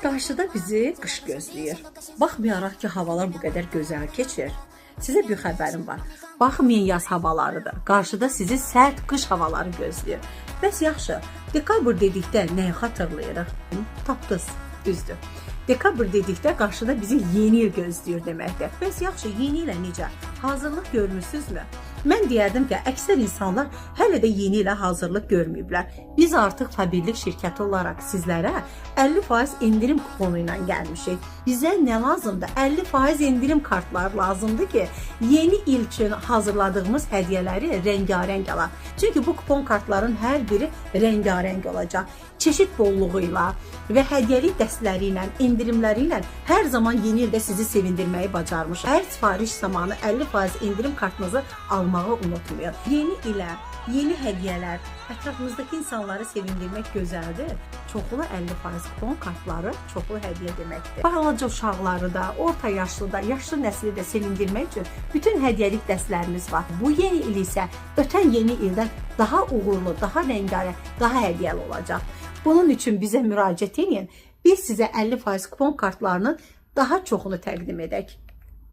Qarşıda bizi qış gözləyir. Baxmayaraq ki, havalar bu qədər gözəl keçir. Sizə bir xəbərim var. Baxmayın yaz havalarıdır. Qarşıda sizi sərt qış havaları gözləyir. Bəs yaxşı, dekabr dedikdə nəyi xatırlayırıq? Tapdınız, düzdür. Dekabr dedikdə qarşıda bizi yeni il gözləyir deməkdir. Bəs yaxşı, yeni ilə necə? Hazırlıq görmürsünüzmü? Mən deyərdim ki, əksər insanlar hələ də yeni ilə hazırlıq görməyiblər. Biz artıq Fabirlik şirkəti olaraq sizlərə 50% indirim kuponu ilə gəlmişik. Bizə nə lazımdır? 50% indirim kartları lazımdır ki, yeni il üçün hazırladığımız hədiyyələri rəngarəng alaq. Çünki bu kupon kartların hər biri rəngarəng olacaq. Çeşid bolluğuyla və hədiyyəlik dəstləri ilə, indirimləri ilə hər zaman yeni ildə sizi sevindirməyi bacarmış. Hər sifariş zamanı 50% indirim kartınızı almağı unutmayın. Yeni ilə yeni hədiyyələr, ətrafımızdakı insanları sevindirmək gözəldir. Çoxlu 50% kupon kartları çoxlu hədiyyə deməkdir. Balaca uşaqları da, orta yaşlı da, yaşlı nəsli də sevindirmək üçün bütün hədiyyəlik dəstlərimiz var. Bu yeni il isə ötən yeni ildən daha uğurlu, daha rəngarəng, daha hədiyyəli olacaq. Bunun üçün bizə müraciət edin. Biz sizə 50% kupon kartlarının daha çoxunu təqdim edək.